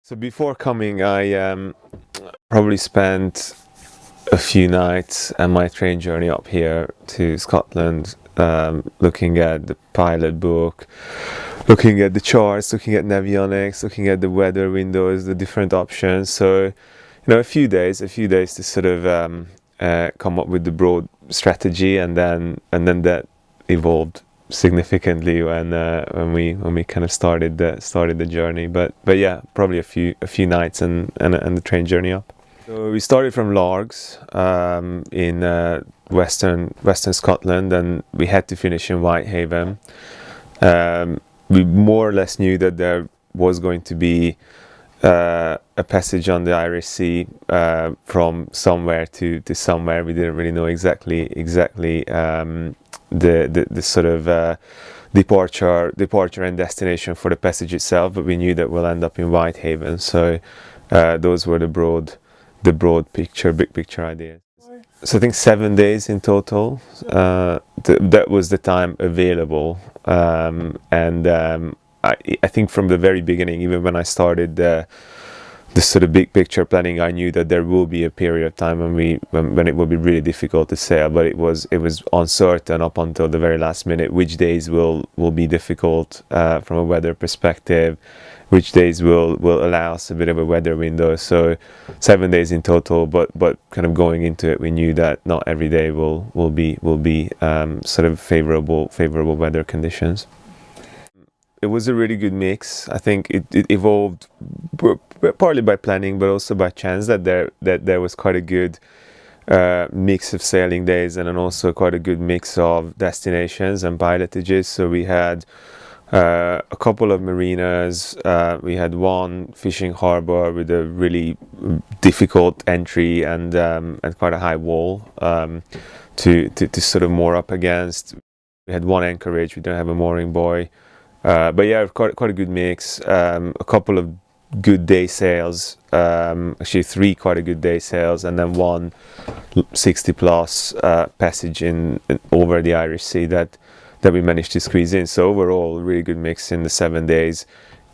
So before coming, I probably spent a few nights on my train journey up here to Scotland, looking at the pilot book, looking at the charts, looking at navionics, looking at the weather windows, the different options. So, a few days to sort of come up with the broad strategy, and then that evolved significantly when we kind of started the journey. But yeah, probably a few nights and the train journey up. So we started from Largs in western Scotland, and we had to finish in Whitehaven. We more or less knew that there was going to be a passage on the Irish Sea from somewhere to somewhere. We didn't really know exactly the sort of departure and destination for the passage itself, but we knew that we'll end up in Whitehaven. So those were the broad picture, big picture ideas. So I think 7 days in total. That was the time available, I think from the very beginning, even when I started the sort of big picture planning, I knew that there will be a period of time when it will be really difficult to sail. But it was uncertain up until the very last minute which days will be difficult from a weather perspective, which days will allow us a bit of a weather window. So 7 days in total, but kind of going into it, we knew that not every day will be sort of favorable weather conditions. It was a really good mix. I think it evolved partly by planning, but also by chance that there was quite a good mix of sailing days, and then also quite a good mix of destinations and pilotages. So we had a couple of marinas. We had one fishing harbor with a really difficult entry and quite a high wall to sort of moor up against. We had one anchorage. We don't have a mooring buoy. But yeah, quite a good mix. A couple of good day sails, actually 3 quite a good day sails, and then one 60 plus passage in over the Irish Sea that we managed to squeeze in. So overall, really good mix in the 7 days,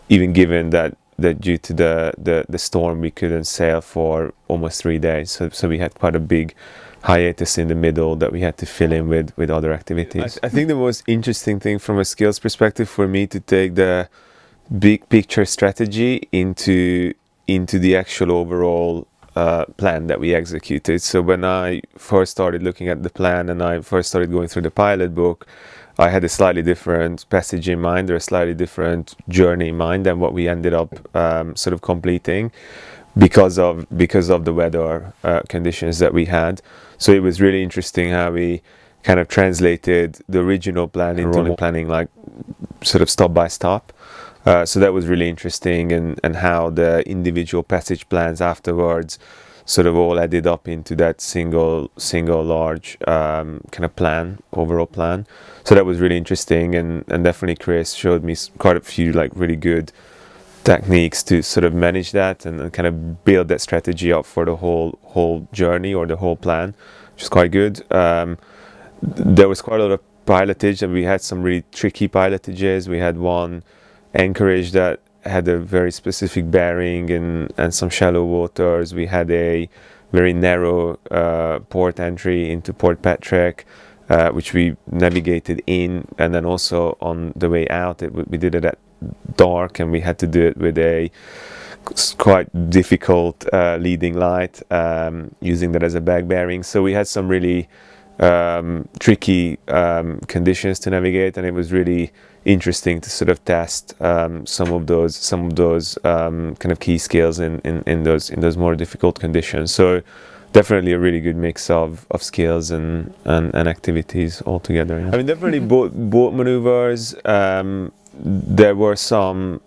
even given that due to the storm we couldn't sail for almost 3 days. So we had quite a big hiatus in the middle that we had to fill in with other activities. I think the most interesting thing from a skills perspective for me to take the big picture strategy into the actual overall plan that we executed. So when I first started looking at the plan and I first started going through the pilot book, I had a slightly different passage in mind, or a slightly different journey in mind than what we ended up sort of completing, because of the weather conditions that we had. So it was really interesting how we kind of translated the original plan into planning, like sort of stop by stop. So that was really interesting, and how the individual passage plans afterwards sort of all added up into that single large kind of plan, overall plan. So that was really interesting, and definitely Chris showed me quite a few like really good techniques to sort of manage that and kind of build that strategy up for the whole journey or the whole plan, which is quite good. There was quite a lot of pilotage, and we had some really tricky pilotages. We had one anchorage that had a very specific bearing and some shallow waters. We had a very narrow port entry into Port Patrick, which we navigated in, and then also on the way out we did it at dark, and we had to do it with a quite difficult leading light, using that as a back bearing. So we had some really tricky conditions to navigate, and it was really interesting to sort of test some of those kind of key skills in those more difficult conditions. So definitely a really good mix of skills and activities all together. Yeah. I mean, definitely boat maneuvers. There were some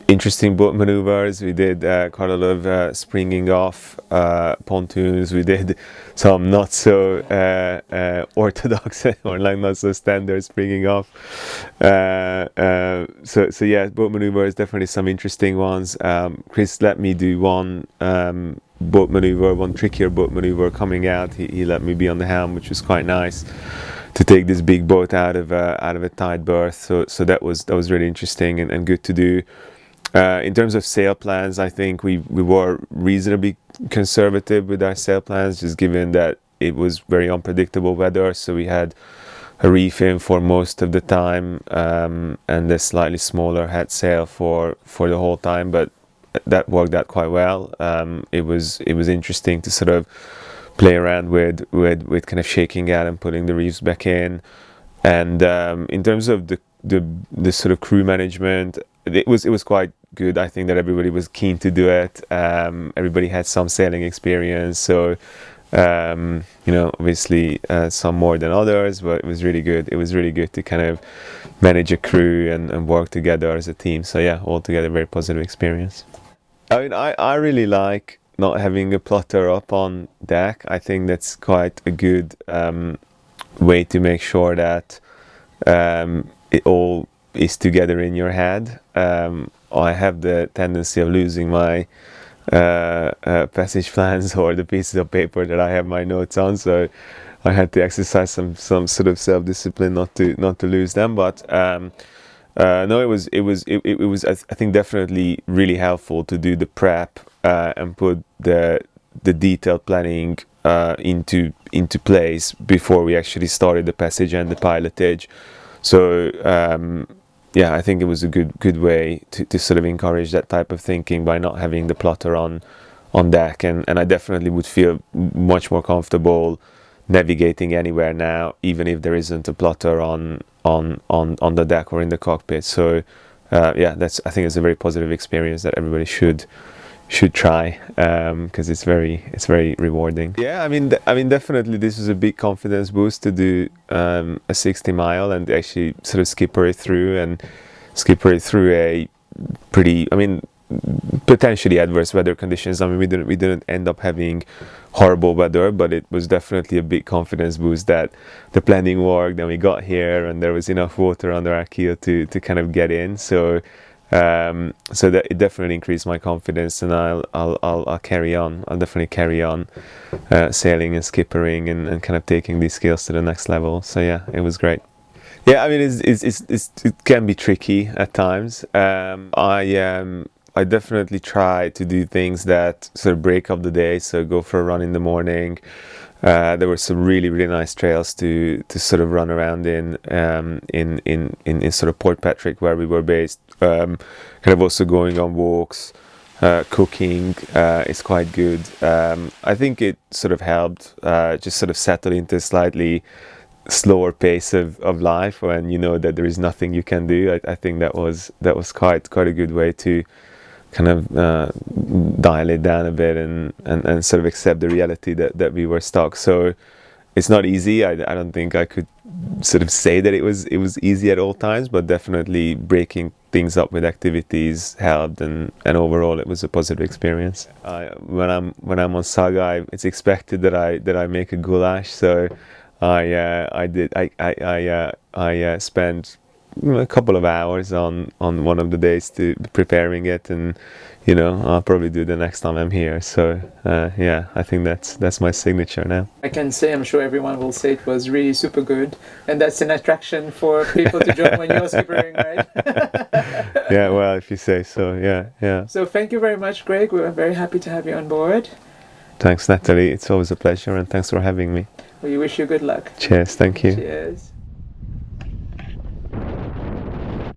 interesting boat maneuvers. We did quite a lot of springing off pontoons. We did some not so orthodox or like not so standard springing off. So yeah, boat maneuvers, definitely some interesting ones. Chris let me do one boat maneuver, one trickier boat maneuver coming out. He let me be on the helm, which was quite nice, to take this big boat out of a tight berth. So that was really interesting and good to do. In terms of sail plans, I think we were reasonably conservative with our sail plans, just given that it was very unpredictable weather. So we had a reef in for most of the time, and a slightly smaller head sail for the whole time, but that worked out quite well. It was interesting to sort of play around with kind of shaking out and putting the reefs back in. And in terms of the sort of crew management, it was quite good. I think that everybody was keen to do it. Everybody had some sailing experience, so you know, obviously some more than others, but it was really good. It was really good to kind of manage a crew and work together as a team. So yeah, altogether very positive experience. I mean, I really like not having a plotter up on deck. I think that's quite a good way to make sure that it all is together in your head. I have the tendency of losing my passage plans or the pieces of paper that I have my notes on, so I had to exercise some sort of self-discipline not to lose them. But no, it was I think definitely really helpful to do the prep and put the detailed planning into place before we actually started the passage and the pilotage. So yeah, I think it was a good way to sort of encourage that type of thinking by not having the plotter on deck, and I definitely would feel much more comfortable navigating anywhere now, even if there isn't a plotter on the deck or in the cockpit. So yeah, I think it's a very positive experience that everybody should try, because it's very rewarding. Yeah, I mean definitely this was a big confidence boost to do a 60 mile and actually sort of skipper it through a pretty, I mean, potentially adverse weather conditions. I mean, we didn't end up having horrible weather, but it was definitely a big confidence boost that the planning worked and we got here and there was enough water under our keel to kind of get in. So so that it definitely increased my confidence, and I'll carry on. I'll definitely carry on sailing and skippering and kind of taking these skills to the next level. So yeah, it was great. Yeah, I mean, it can be tricky at times. I definitely try to do things that sort of break up the day. So go for a run in the morning. There were some really nice trails to sort of run around in sort of Port Patrick where we were based. Kind of also going on walks, cooking is quite good. I think it sort of helped just sort of settle into a slightly slower pace of life when you know that there is nothing you can do. I think that was quite a good way to kind of dial it down a bit and sort of accept the reality that we were stuck. So it's not easy. I don't think I could sort of say that it was easy at all times, but definitely breaking things up with activities helped, and overall it was a positive experience. When I'm on Saga, it's expected that I make a goulash, so I spent a couple of hours on one of the days to preparing it, and you know, I'll probably do the next time I'm here. So yeah, I think that's my signature now. I can say, I'm sure everyone will say it was really super good, and that's an attraction for people to join when you're skippering, right? Yeah, well, if you say so. Yeah. So thank you very much, Greg. We were very happy to have you on board. Thanks, Natalie. It's always a pleasure, and thanks for having me. We wish you good luck. Cheers. Thank you. Cheers.